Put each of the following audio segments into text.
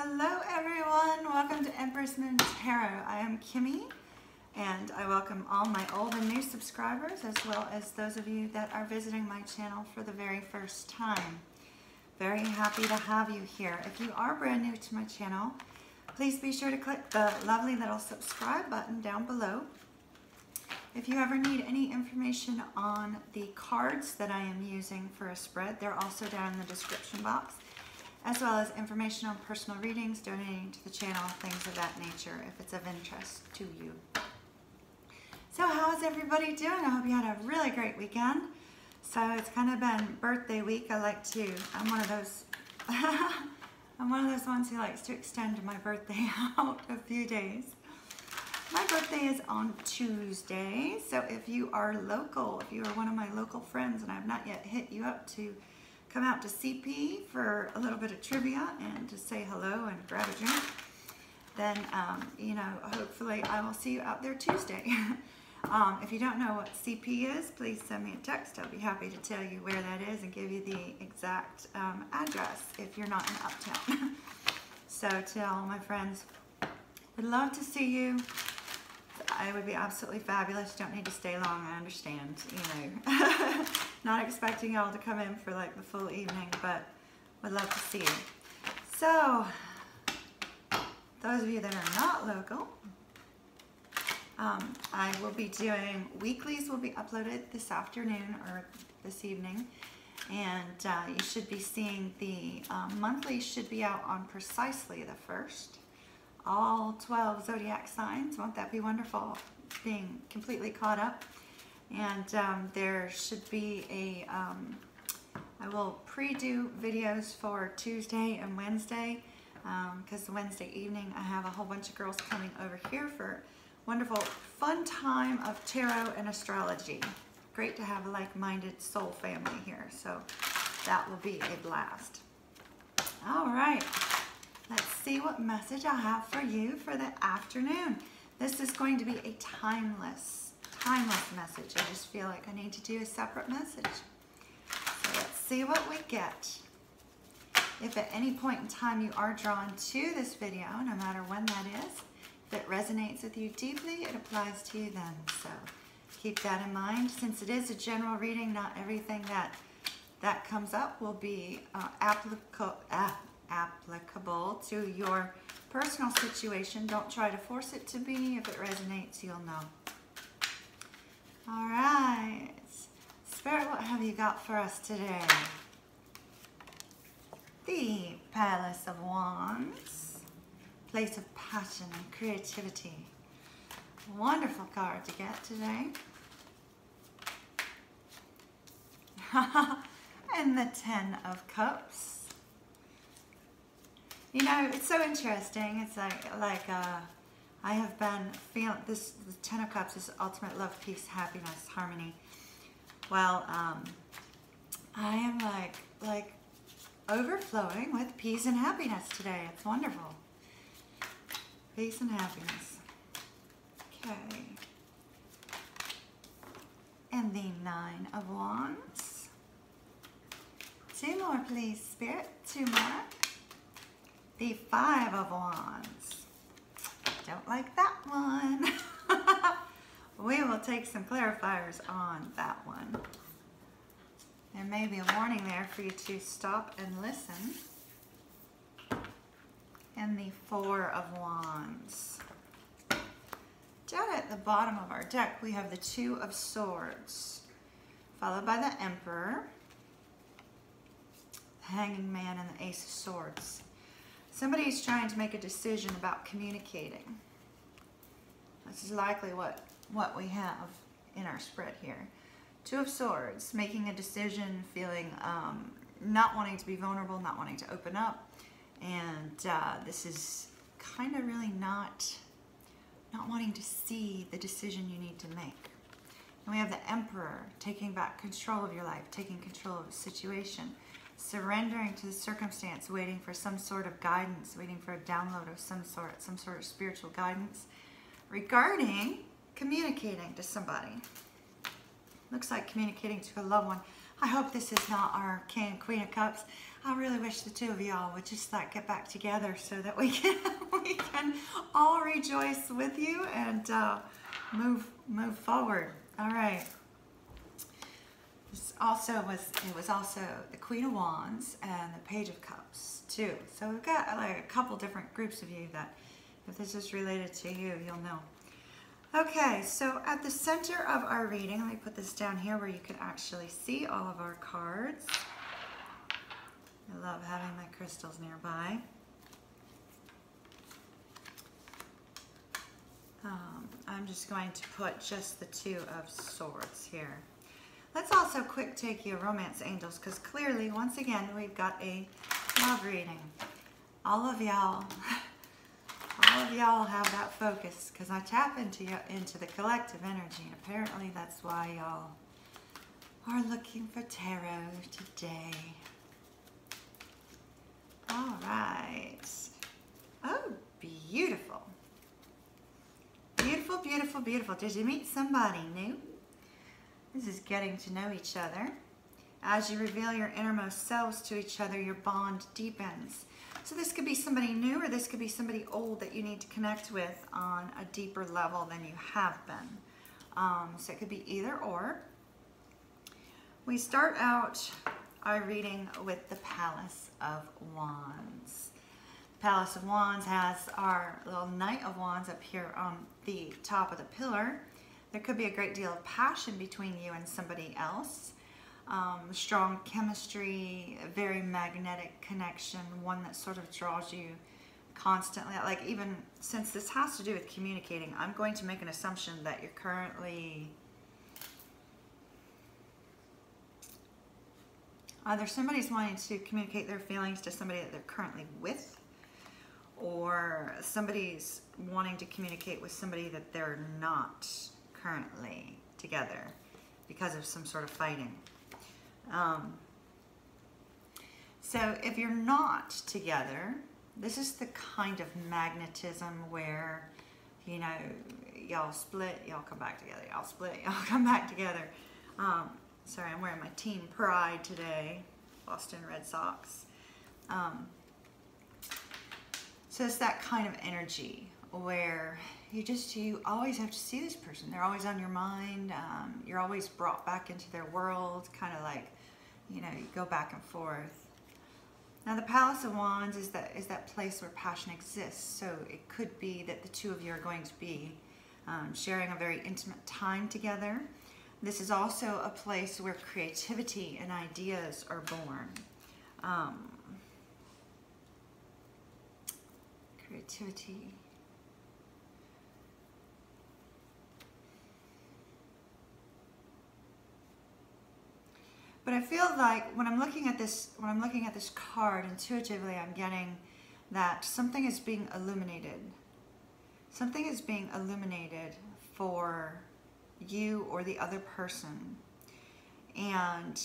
Hello everyone, welcome to Empress Moon Tarot. I am Kimmy and I welcome all my old and new subscribers as well as those of you that are visiting my channel for the very first time. Very happy to have you here. If you are brand new to my channel, please be sure to click the lovely little subscribe button down below. If you ever need any information on the cards that I am using for a spread, they're also down in the description box, as well as information on personal readings, donating to the channel, things of that nature, if it's of interest to you. So how's everybody doing? I hope you had a really great weekend. So it's kind of been birthday week. I'm one of those, I'm one of those ones who likes to extend my birthday out a few days. My birthday is on Tuesday, so if you are local, if you are one of my local friends and I've not yet hit you up to come out to CP for a little bit of trivia and to say hello and grab a drink, then, you know, hopefully I will see you out there Tuesday. If you don't know what CP is, please send me a text. I'll be happy to tell you where that is and give you the exact address if you're not in Uptown. So to all my friends, would love to see you. It would be absolutely fabulous. You don't need to stay long, I understand, you know. Not expecting y'all to come in for like the full evening, but would love to see you. So, those of you that are not local, I will be doing, weeklies will be uploaded this afternoon or this evening, and you should be seeing the monthlies should be out on precisely the 1st. All 12 Zodiac signs. Won't that be wonderful, being completely caught up? And there should be a, I will pre-do videos for Tuesday and Wednesday, because Wednesday evening I have a whole bunch of girls coming over here for wonderful fun time of tarot and astrology. Great to have a like-minded soul family here, so that will be a blast. All right. Let's see what message I have for you for the afternoon. This is going to be a timeless message. I just feel like I need to do a separate message. So let's see what we get. If at any point in time you are drawn to this video, no matter when that is, if it resonates with you deeply, it applies to you then. So keep that in mind. Since it is a general reading, not everything that comes up will be applicable to your personal situation. Don't try to force it to be. If it resonates, you'll know. All right. Spirit, what have you got for us today? The Palace of Wands. Place of passion and creativity. Wonderful card to get today. And the 10 of Cups. You know, it's so interesting. It's like I have been feeling this. The 10 of Cups is ultimate love, peace, happiness, harmony. Well, I am like overflowing with peace and happiness today. It's wonderful. Peace and happiness. Okay. And the 9 of Wands. 2 more, please, Spirit. 2 more. The 5 of Wands. Don't like that one. We will take some clarifiers on that one. There may be a warning there for you to stop and listen. And the 4 of Wands. Down at the bottom of our deck, we have the 2 of Swords, followed by the Emperor, the Hanging Man, and the Ace of Swords. Somebody's trying to make a decision about communicating. This is likely what we have in our spread here. 2 of Swords, making a decision, feeling not wanting to be vulnerable, not wanting to open up. And this is kind of really not wanting to see the decision you need to make. And we have the Emperor, taking back control of your life, taking control of the situation. Surrendering to the circumstance, waiting for some sort of guidance, waiting for a download of some sort of spiritual guidance regarding communicating to somebody. Looks like communicating to a loved one. I hope this is not our King and Queen of Cups. I really wish the two of y'all would just like get back together so that we can all rejoice with you and move forward. All right. This was also the Queen of Wands and the Page of Cups too. So we've got like a couple different groups of you that, if this is related to you, you'll know. Okay, so at the center of our reading, let me put this down here where you can actually see all of our cards. I love having my crystals nearby. I'm just going to put just the Two of Swords here. Let's also quick take you romance angels, because clearly, once again, we've got a love reading. All of y'all have that focus, because I tap into the collective energy, and apparently that's why y'all are looking for tarot today. All right. Oh, beautiful. Beautiful, beautiful, beautiful. Did you meet somebody new? This is getting to know each other. As you reveal your innermost selves to each other, your bond deepens. So this could be somebody new, or this could be somebody old that you need to connect with on a deeper level than you have been. So it could be either or. We start out our reading with the Palace of Wands. The Palace of Wands has our little Knight of Wands up here on the top of the pillar. There could be a great deal of passion between you and somebody else. Strong chemistry, a very magnetic connection, one that sort of draws you constantly. Like, even since this has to do with communicating, I'm going to make an assumption that you're currently either somebody's wanting to communicate their feelings to somebody that they're currently with, or somebody's wanting to communicate with somebody that they're not currently together because of some sort of fighting. So if you're not together, this is the kind of magnetism where, you know, y'all split, y'all come back together, y'all split, y'all come back together. Sorry, I'm wearing my team pride today, Boston Red Sox. So it's that kind of energy where you always have to see this person. They're always on your mind. You're always brought back into their world, kind of like, you know, you go back and forth. Now the Palace of Wands is that place where passion exists. So it could be that the two of you are going to be sharing a very intimate time together. This is also a place where creativity and ideas are born. Creativity. But I feel like when I'm looking at this card, intuitively I'm getting that something is being illuminated. Something is being illuminated for you or the other person. And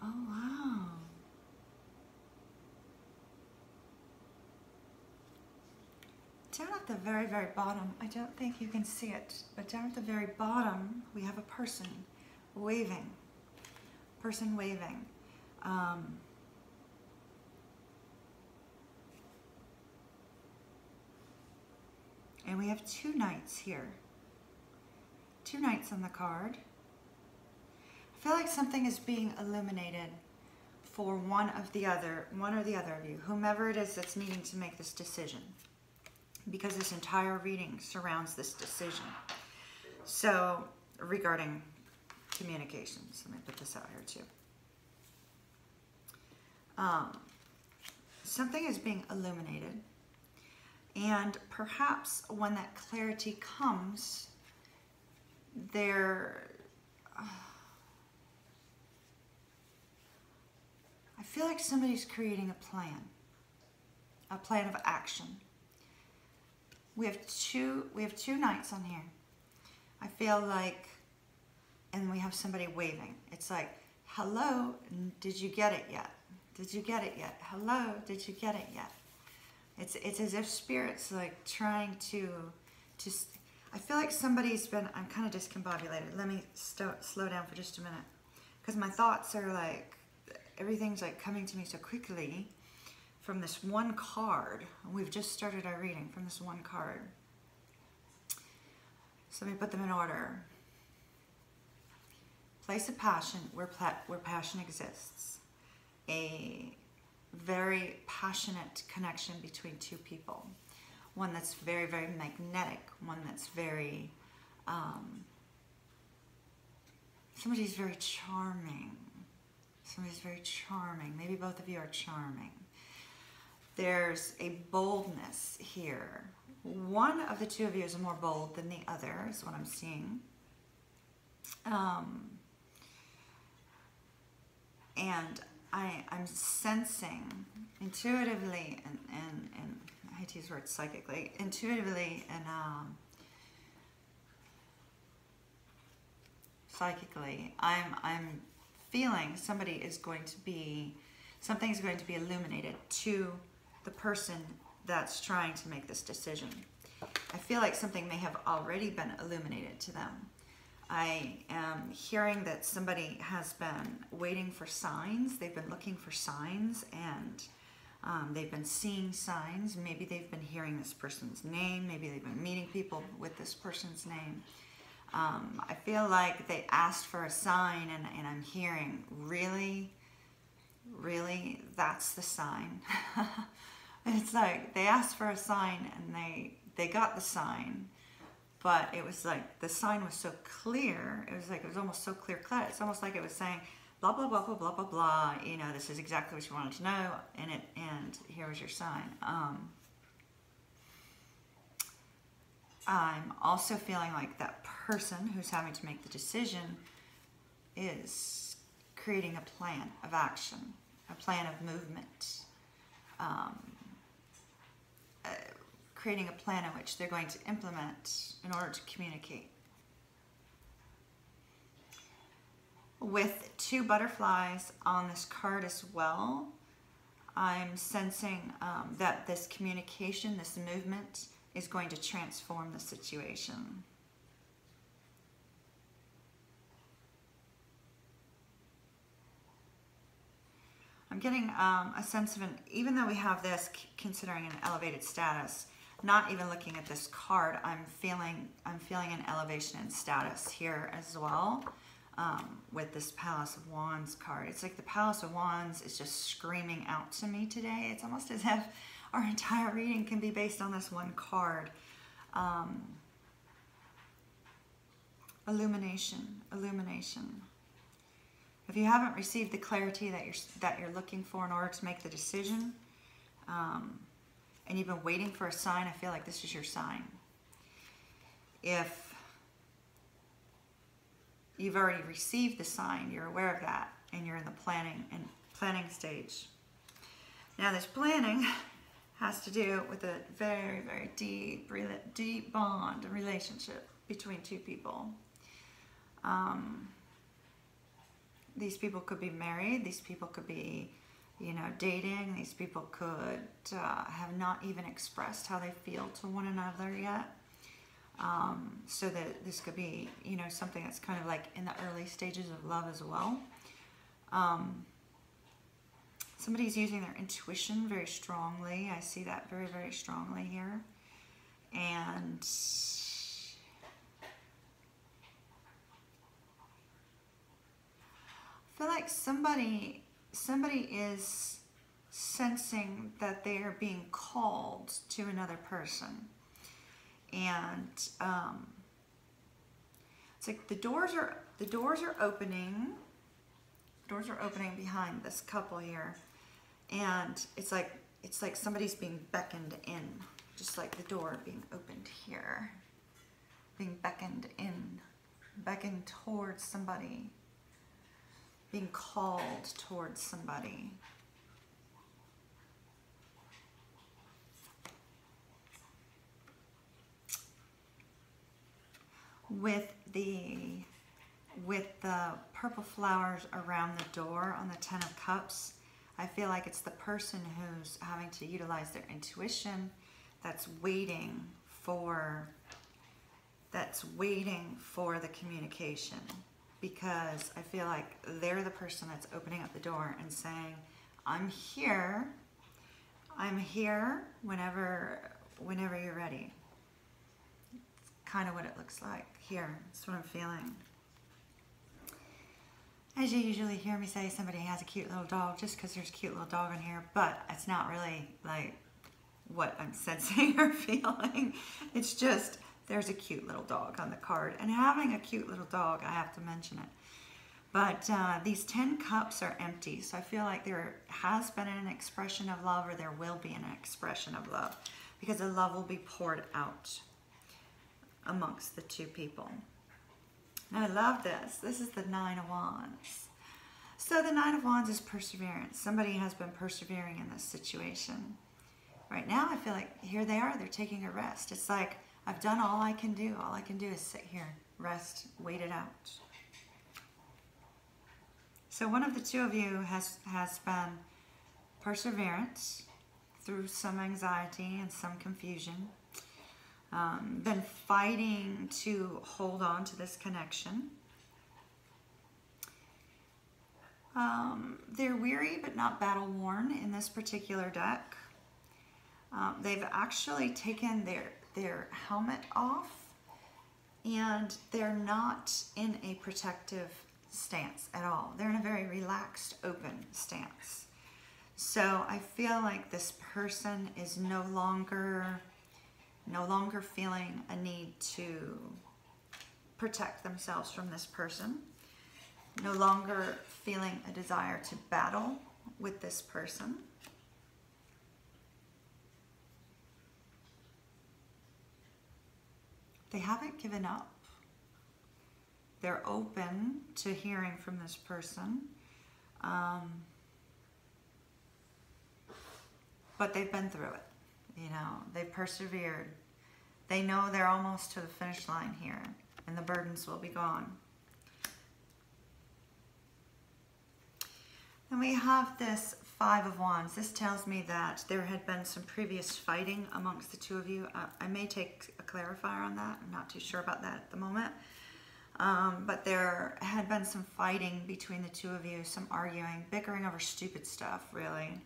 oh wow. Down at the very, very bottom, I don't think you can see it, but down at the very bottom, we have a person waving. Person waving. And we have two knights here. Two knights on the card. I feel like something is being illuminated for one or the other of you, whomever it is that's needing to make this decision, because this entire reading surrounds this decision. So, regarding communications, let me put this out here too. Something is being illuminated, and perhaps when that clarity comes, I feel like somebody's creating a plan of action. We have two knights on here. I feel like, and we have somebody waving. It's like, hello, did you get it yet? Did you get it yet? Hello, did you get it yet? It's as if Spirit's like trying to I feel like somebody's been, I'm kind of discombobulated. Let me slow down for just a minute. Because my thoughts are like, everything's like coming to me so quickly from this one card. We've just started our reading from this one card. So let me put them in order. Place of passion, where passion exists. A very passionate connection between two people. One that's very, very magnetic. One that's very, somebody's very charming. Somebody's very charming. Maybe both of you are charming. There's a boldness here. One of the two of you is more bold than the other, is what I'm seeing. And I'm sensing intuitively and I hate to use the word psychically, intuitively and psychically, I'm feeling something is going to be illuminated to the person that's trying to make this decision. I feel like something may have already been illuminated to them. I am hearing that somebody has been waiting for signs. They've been looking for signs, and they've been seeing signs. Maybe they've been hearing this person's name. Maybe they've been meeting people with this person's name. I feel like they asked for a sign, and I'm hearing, really, really, that's the sign. It's like they asked for a sign, and they got the sign. But it was like, the sign was so clear, it was almost so clear cut. It's almost like it was saying, blah, blah, blah, blah, blah, blah, blah, you know, this is exactly what you wanted to know, and here was your sign. I'm also feeling like that person who's having to make the decision is creating a plan of action, a plan of movement, creating a plan in which they're going to implement in order to communicate. With two butterflies on this card as well, I'm sensing that this communication, this movement, is going to transform the situation. I'm getting a sense of even though we have this considering an elevated status, not even looking at this card, I'm feeling an elevation in status here as well, with this Palace of Wands card. It's like the Palace of Wands is just screaming out to me today. It's almost as if our entire reading can be based on this one card. Illumination, illumination. If you haven't received the clarity that you're looking for in order to make the decision, and you've been waiting for a sign, I feel like this is your sign. If you've already received the sign, you're aware of that, and you're in the planning stage. Now, this planning has to do with a very, very deep bond, a relationship between two people. These people could be married. These people could be, you know, dating. These people could have not even expressed how they feel to one another yet. So that this could be, you know, something that's kind of like in the early stages of love as well. Somebody's using their intuition very strongly. I see that very, very strongly here. And I feel like somebody is sensing that they are being called to another person. And it's like the doors are opening. Doors are opening behind this couple here. And it's like somebody's being beckoned in, just like the door being opened here, being beckoned in, beckoned towards somebody, being called towards somebody. With the purple flowers around the door on the Ten of Cups, I feel like it's the person who's having to utilize their intuition that's waiting for that's waiting for the communication, because I feel like they're the person that's opening up the door and saying, I'm here whenever you're ready. It's kind of what it looks like here. That's what I'm feeling. As you usually hear me say, somebody has a cute little dog just because there's a cute little dog in here, but it's not really like what I'm sensing or feeling. It's just there's a cute little dog on the card, and having a cute little dog, I have to mention it. But these 10 cups are empty, so I feel like there has been an expression of love, or there will be an expression of love, because the love will be poured out amongst the two people. And I love this. This is the 9 of Wands. So the 9 of Wands is perseverance. Somebody has been persevering in this situation. Right now, I feel like here they are. They're taking a rest. It's like, I've done all I can do. All I can do is sit here, rest, wait it out. So one of the two of you has been perseverance through some anxiety and some confusion. Been fighting to hold on to this connection. They're weary but not battle worn in this particular deck. They've actually taken their helmet off, and they're not in a protective stance at all. They're in a very relaxed, open stance. So I feel like this person is no longer feeling a need to protect themselves from this person, no longer feeling a desire to battle with this person. They haven't given up. They're open to hearing from this person. But they've been through it. You know, they've persevered. They know they're almost to the finish line here, and the burdens will be gone. Then we have this 5 of Wands. This tells me that there had been some previous fighting amongst the two of you. I may take a clarifier on that. I'm not too sure about that at the moment. But there had been some fighting between the two of you, some arguing, bickering over stupid stuff, really.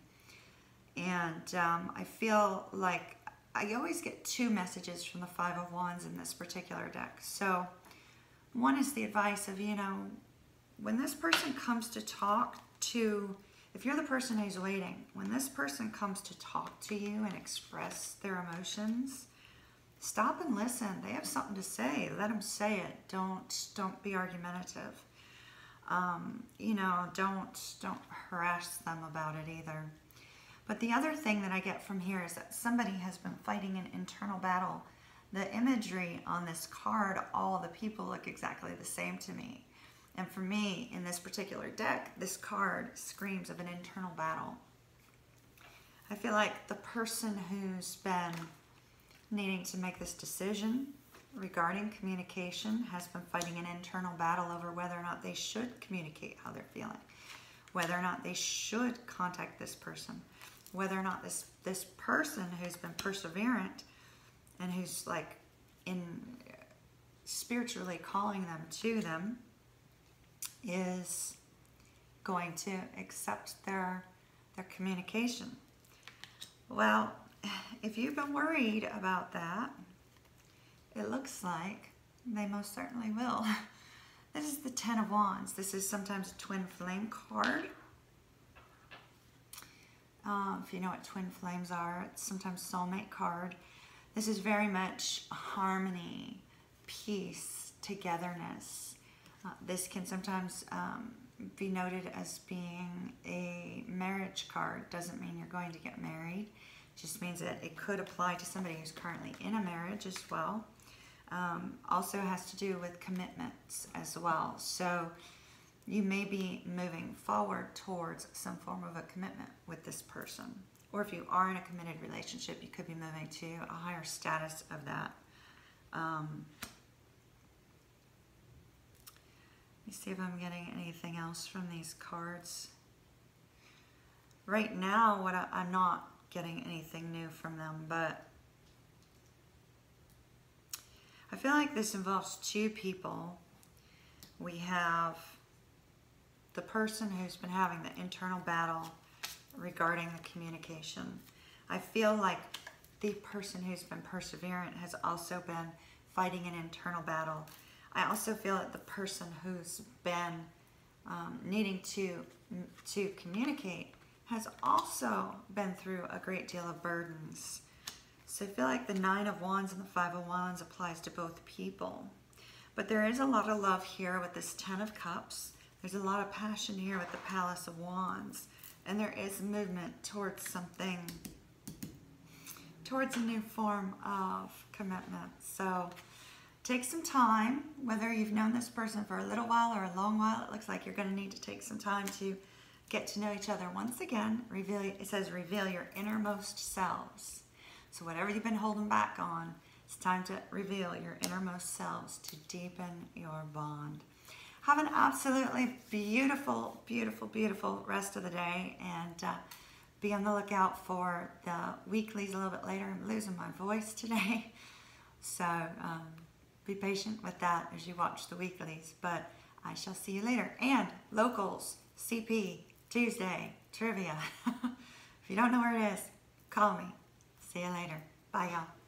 And I feel like I always get 2 messages from the 5 of Wands in this particular deck. So one is the advice of, you know, when this person comes to talk to, if you're the person who's waiting, when this person comes to talk to you and express their emotions, stop and listen. They have something to say. Let them say it. Don't be argumentative. You know, don't harass them about it either. But the other thing that I get from here is that somebody has been fighting an internal battle. The imagery on this card, all the people look exactly the same to me. And for me, in this particular deck, this card screams of an internal battle. I feel like the person who's been needing to make this decision regarding communication has been fighting an internal battle over whether or not they should communicate how they're feeling, whether or not they should contact this person, whether or not this person who's been perseverant and who's like in spiritually calling them to them is going to accept their communication. Well, if you've been worried about that, it looks like they most certainly will. This is the 10 of Wands. This is sometimes a twin flame card. If you know what twin flames are, it's sometimes soulmate card. This is very much harmony, peace, togetherness. This can sometimes be noted as being a marriage card. Doesn't mean you're going to get married. Just means that it could apply to somebody who's currently in a marriage as well. Also has to do with commitments as well. So you may be moving forward towards some form of a commitment with this person. Or if you are in a committed relationship, you could be moving to a higher status of that. Let me see if I'm getting anything else from these cards. Right now, I'm not getting anything new from them, but I feel like this involves two people. We have the person who's been having the internal battle regarding the communication. I feel like the person who's been perseverant has also been fighting an internal battle. I also feel that the person who's been needing to communicate has also been through a great deal of burdens. So I feel like the Nine of Wands and the Five of Wands applies to both people. But there is a lot of love here with this Ten of Cups. There's a lot of passion here with the Palace of Wands. And there is movement towards something, towards a new form of commitment. So take some time, whether you've known this person for a little while or a long while. It looks like you're going to need to take some time to get to know each other. Once again, it says reveal your innermost selves. So whatever you've been holding back on, it's time to reveal your innermost selves to deepen your bond. Have an absolutely beautiful, beautiful, beautiful rest of the day, and be on the lookout for the weeklies a little bit later. I'm losing my voice today, so be patient with that as you watch the weeklies, but I shall see you later. And locals, CP, Tuesday, trivia. If you don't know where it is, call me. See you later. Bye, y'all.